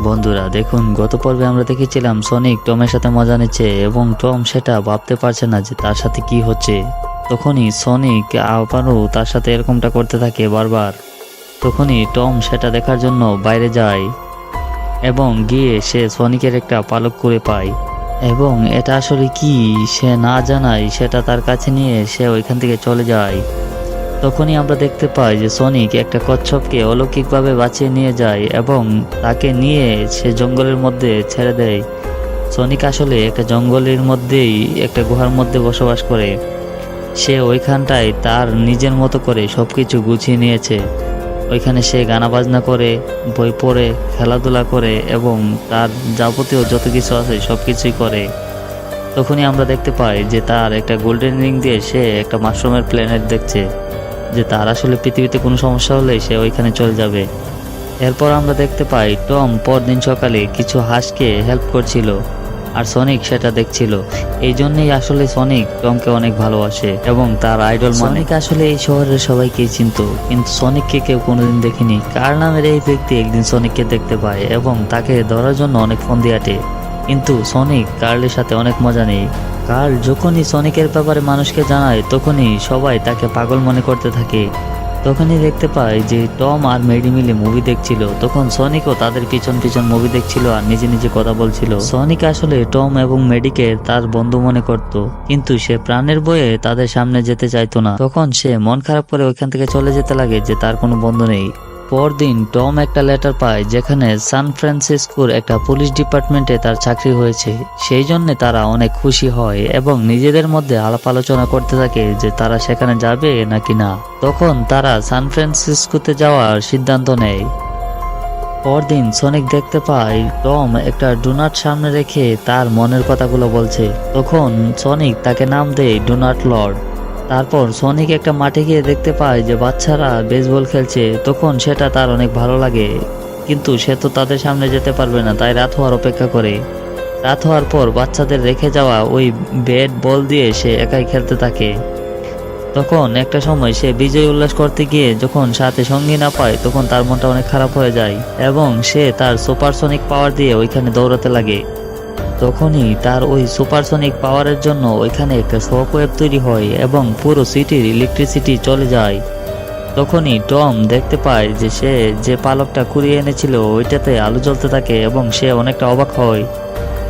বন্ধুরা দেখুন, গত পর্বে আমরা দেখেছিলাম সনিক টমের সাথে মজা নিচ্ছে এবং টম সেটা ভাবতে পারছে না যে তার সাথে কি হচ্ছে। তখনই সনিক আবারও তার সাথে এরকমটা করতে থাকে বারবার। তখনই টম সেটা দেখার জন্য বাইরে যায় এবং গিয়ে সে সনিকের একটা পালক করে পায় এবং এটা আসলে কি সে না জানায় সেটা তার কাছে নিয়ে সে ওইখান থেকে চলে যায়। তখনই আমরা দেখতে পাই যে সনিক একটা কচ্ছপকে অলৌকিকভাবে বাঁচিয়ে নিয়ে যায় এবং তাকে নিয়ে সে জঙ্গলের মধ্যে ছেড়ে দেয়। সনিক আসলে একটা জঙ্গলের মধ্যেই একটা গুহার মধ্যে বসবাস করে। সে ওইখানটায় তার নিজের মতো করে সব কিছু গুছিয়ে নিয়েছে। ওইখানে সে গানা বাজনা করে, বই পড়ে, খেলাধুলা করে এবং তার যাবতীয় যত কিছু আছে সব কিছুই করে। তখনই আমরা দেখতে পাই যে তার একটা গোল্ডেন রিং দিয়ে সে একটা মাশরুমের প্ল্যানেট দেখছে, যে তার আসলে পৃথিবীতে কোনো সমস্যা হলে সে ওইখানে চলে যাবে। এরপর আমরা দেখতে পাই টম পরদিন সকালে কিছু হাঁসকে হেল্প করছিল আর সনিক সেটা দেখছিল। এই জন্যই আসলে সনিক টমকে অনেক ভালোবাসে এবং তার আইডল। সনিক আসলে এই শহরের সবাইকেই চিনত, কিন্তু সনিককে কেউ কোনোদিন দেখেনি। কার নামের এই ব্যক্তি একদিন সনিককে দেখতে পায় এবং তাকে ধরার জন্য অনেক ফোন দিয়ে আটে, কিন্তু সনিক কার্লের সাথে অনেক মজা নেই। কার্ল যখনই সনিকের ব্যাপারে মানুষকে জানায় তখনই সবাই তাকে পাগল মনে করতে থাকে। তখনই দেখতে পাই যে টম আর মেডি মিলে মুভি দেখছিল। তখন সনিকও তাদের পিছন পিছন মুভি দেখছিল আর নিজে নিজে কথা বলছিল। সনিক আসলে টম এবং মেডিকে তার বন্ধু মনে করত, কিন্তু সে প্রাণের বয়ে তাদের সামনে যেতে চাইতো না। তখন সে মন খারাপ করে ওইখান থেকে চলে যেতে লাগে যে তার কোনো বন্ধু নেই। পরদিন টম একটা লেটার পায় যেখানে সান ফ্রান্সিসকোর একটা পুলিশ ডিপার্টমেন্টে তার চাকরি হয়েছে। সেই জন্য তারা অনেক খুশি হয় এবং নিজেদের মধ্যে আলাপ আলোচনা করতে থাকে যে তারা সেখানে যাবে নাকি না। তখন তারা সান ফ্রান্সিসকোতে যাওয়ার সিদ্ধান্ত নেয়। পরদিন সনিক দেখতে পায় টম একটা ডোনাট সামনে রেখে তার মনের কথাগুলো বলছে। তখন সনিক তাকে নাম দেয় ডোনাট লর্ড। তারপর সনিক একটা মাঠে গিয়ে দেখতে পায় যে বাচ্চারা বেসবল খেলছে। তখন সেটা তার অনেক ভালো লাগে, কিন্তু সে তো তাদের সামনে যেতে পারবে না, তাই রাত হওয়ার অপেক্ষা করে। রাত হওয়ার পর বাচ্চাদের রেখে যাওয়া ওই ব্যাট বল দিয়ে সে একাই খেলতে থাকে। তখন একটা সময় সে বিজয় উল্লাস করতে গিয়ে যখন সাথে সঙ্গী না পায় তখন তার মনটা অনেক খারাপ হয়ে যায় এবং সে তার সুপারসনিক পাওয়ার দিয়ে ওইখানে দৌড়াতে লাগে। তখনই তার ওই সুপারসনিক পাওয়ারের জন্য ওইখানে একটা শক ওয়েভ তৈরি হয় এবং পুরো সিটির ইলেকট্রিসিটি চলে যায়। তখনই টম দেখতে পায় যে সে যে পালকটা কুড়িয়ে এনেছিল ওইটাতে আলো জ্বলতে থাকে এবং সে অনেকটা অবাক হয়।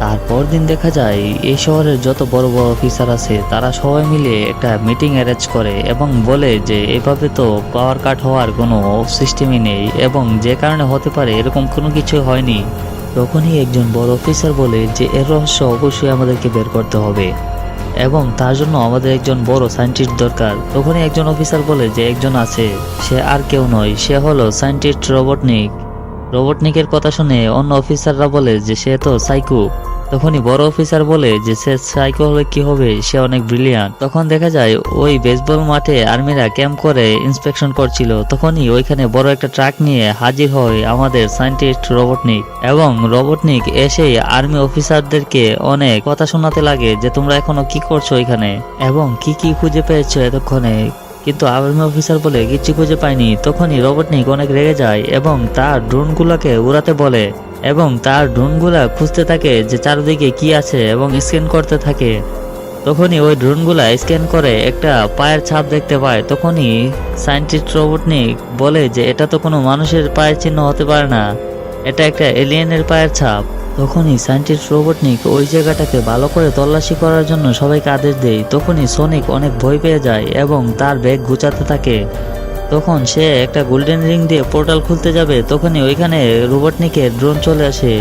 তারপর দিন দেখা যায় এই শহরের যত বড় বড় অফিসার আছে তারা সবাই মিলে একটা মিটিং অ্যারেঞ্জ করে এবং বলে যে এভাবে তো পাওয়ার কাট হওয়ার কোনো সিস্টেমই নেই এবং যে কারণে হতে পারে এরকম কোনো কিছু হয়নি। তখনই একজন বড় অফিসার বলে যে এর রহস্য অবশ্যই আমাদেরকে বের করতে হবে এবং তার জন্য আমাদের একজন বড় সায়েন্টিস্ট দরকার। তখনই একজন অফিসার বলে যে একজন আছে, সে আর কেউ নয়, সে হলো সায়েন্টিস্ট রোবটনিক। রোবটনিকের কথা শুনে অন্য অফিসাররা বলে যে সে তো সাইকো। তখনই বড় অফিসার বলে যে সে সাইকো হলে কি হবে, সে অনেক ব্রিলিয়ান্ট। তখন দেখা যায় ওই বেসবল মাঠে আর্মিরা ক্যাম্প করে ইন্সপেকশন করছিল। তখনই ওইখানে বড় একটা ট্রাক নিয়ে হাজির হয় আমাদের সায়েন্টিস্ট রোবটনিক এবং রোবটনিক এসে আর্মি অফিসারদেরকে অনেক কথা শোনাতে লাগে যে তোমরা এখনো কি করছো এখানে এবং কি কি খুঁজে পেয়েছো এতক্ষণে। কিন্তু আর্মি অফিসার বলে কিচ্ছু খুঁজে পায়নি। তখনই রোবটনিক অনেক রেগে যায় এবং তার ড্রোনগুলোকে উড়াতে বলে এবং তার ড্রোনগুলা খুঁজতে থাকে যে চারদিকে কি আছে এবং স্ক্যান করতে থাকে। তখনই ওই ড্রোনগুলা স্ক্যান করে একটা পায়ের ছাপ দেখতে পায়। তখনই সায়েন্টিস্ট রোবটনিক বলে যে এটা তো কোনো মানুষের পায়ের চিহ্ন হতে পারে না, এটা একটা এলিয়েনের পায়ের ছাপ। তখনই সায়েন্টিস্ট রোবটনিক ওই জায়গাটাকে ভালো করে তল্লাশি করার জন্য সবাইকে আদেশ দেয়। তখনই সনিক অনেক ভয় পেয়ে যায় এবং তার ব্যাগ গুছাতে থাকে। তখন সে একটা গোল্ডেন রিং দিয়ে পোর্টাল খুলতে যাবে। তখনই ওইখানে রোবটনিকের ড্রোন চলে আসে।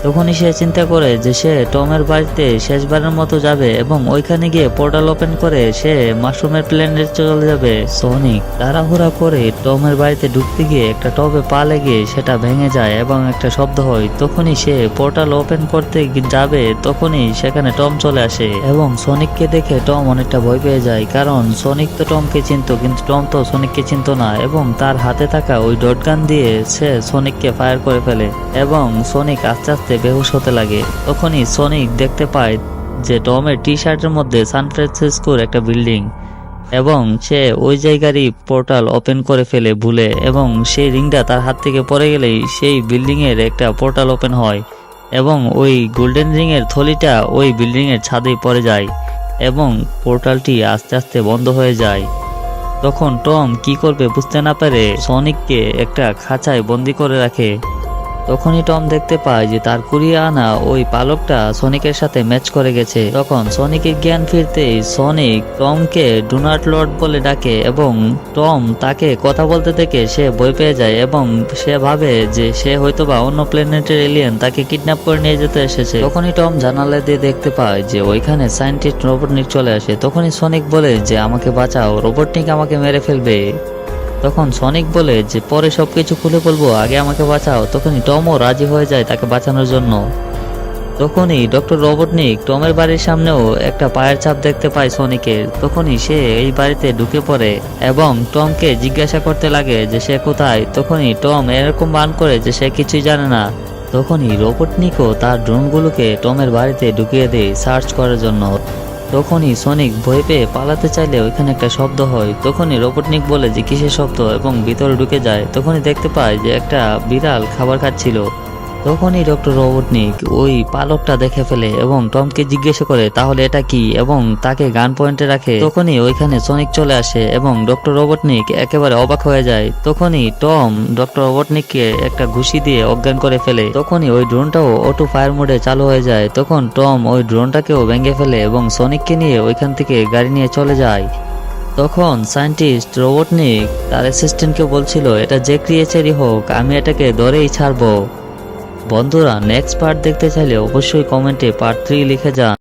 তখনই সে চিন্তা করে যে সে টমের বাড়িতে শেষবারের মতো যাবে এবং ওইখানে গিয়ে পোর্টাল ওপেন করে সে মাশরুমের প্ল্যানেটে চলে যাবে। সনিক তাড়াহুড়া করে টমের বাড়িতে ঢুকতে গিয়ে একটা টবে পা লেগে সেটা ভেঙে যায় এবং একটা শব্দ হয়। তখনই সে পোর্টাল ওপেন করতে যাবে, তখনই সেখানে টম চলে আসে এবং সনিককে দেখে টম অনেকটা ভয় পেয়ে যায়, কারণ সনিক তো টমকে চিনতো কিন্তু টম তো সনিককে চিনতো না এবং তার হাতে থাকা ওই ডটগান দিয়ে সে সনিককে ফায়ার করে ফেলে এবং সনিক আস্তে আস্তে বেহুশ হতে লাগে। তখনই সনিক দেখতে পায় যে টমের টি শার্টের মধ্যে সান ফ্রান্সিসকোর একটা বিল্ডিং এবং সে ওই জায়গারই পোর্টাল ওপেন করে ফেলে ভুলে, এবং সেই রিংটা তার হাত থেকে পড়ে গেলেই সেই বিল্ডিং এর একটা পোর্টাল ওপেন হয় এবং ওই গোল্ডেন রিং এর থলিটা ওই বিল্ডিং এর ছাদে পড়ে যায় এবং পোর্টালটি আস্তে আস্তে বন্ধ হয়ে যায়। তখন টম কি করবে বুঝতে না পারে সনিককে একটা খাঁচায় বন্দি করে রাখে। তখনই টম দেখতে পায় যে তার কুড়িয়ে আনা ওই পালকটা সনিকের সাথে ম্যাচ করে গেছে। তখন সনিকের জ্ঞান ফিরতেই সনিক টমকে ডুনাট লর্ড বলে ডাকে এবং টম তাকে কথা বলতে দেখে সে ভয় পেয়ে যায় এবং সে ভাবে যে সে হয়তোবা অন্য প্ল্যানেটের এলিয়েন তাকে কিডন্যাপ করে নিয়ে যেতে এসেছে। তখনই টম জানালা দিয়ে দেখতে পায় যে ওইখানে সায়েন্টিস্ট রোবটনিক চলে আসে। তখনই সনিক বলে যে আমাকে বাঁচাও, রোবটনিক আমাকে মেরে ফেলবে। তখন সনিক বলে যে পরে সবকিছু খুলে বলবো, আগে আমাকে বাঁচাও। তখনই টমও রাজি হয়ে যায় তাকে বাঁচানোর জন্য। তখনই ডক্টর রোবটনিক টমের বাড়ির সামনেও একটা পায়ের ছাপ দেখতে পায় সনিকের। তখনই সে এই বাড়িতে ঢুকে পড়ে এবং টমকে জিজ্ঞাসা করতে লাগে যে সে কোথায়। তখনই টম এরকম বান করে যে সে কিছুই জানে না। তখনই রোবটনিকও তার ড্রোনগুলোকে টমের বাড়িতে ঢুকিয়ে দেয় সার্চ করার জন্য। তখনই সনিক ভয় পেয়ে পালাতে চাইলে ওইখানে একটা শব্দ হয়। তখনই রোবটনিক বলে যে কিসের শব্দ এবং ভিতরে ঢুকে যায়। তখনই দেখতে পায় যে একটা বিড়াল খাবার খাচ্ছিল। তখনই ডক্টর রোবটনিক ওই পালকটা দেখে ফেলে এবং টমকে জিজ্ঞাসা করে তাহলে এটা কি, এবং তাকে গান পয়েন্টে রাখে। তখনই ওইখানে সনিক চলে আসে এবং ডক্টর রোবটনিক একেবারে অবাক হয়ে যায়। তখনই টম ডক্টর রোবটনিককে একটা ঘুষি দিয়ে অজ্ঞান করে ফেলে। তখনই ওই ড্রোনটাও অটো ফায়ার মোডে চালু হয়ে যায়। তখন টম ওই ড্রোনটাকেও ভেঙে ফেলে এবং সনিককে নিয়ে ওইখান থেকে গাড়ি নিয়ে চলে যায়। তখন সায়েন্টিস্ট রোবটনিক তার অ্যাসিস্ট্যান্টকে বলছিল এটা যে ক্রিয়েচারই হোক আমি এটাকে ধরেই ছাড়বো। বন্ধুরা নেক্সট পার্ট দেখতে চাইলে অবশ্যই কমেন্টে পার্ট 3 লিখে যান।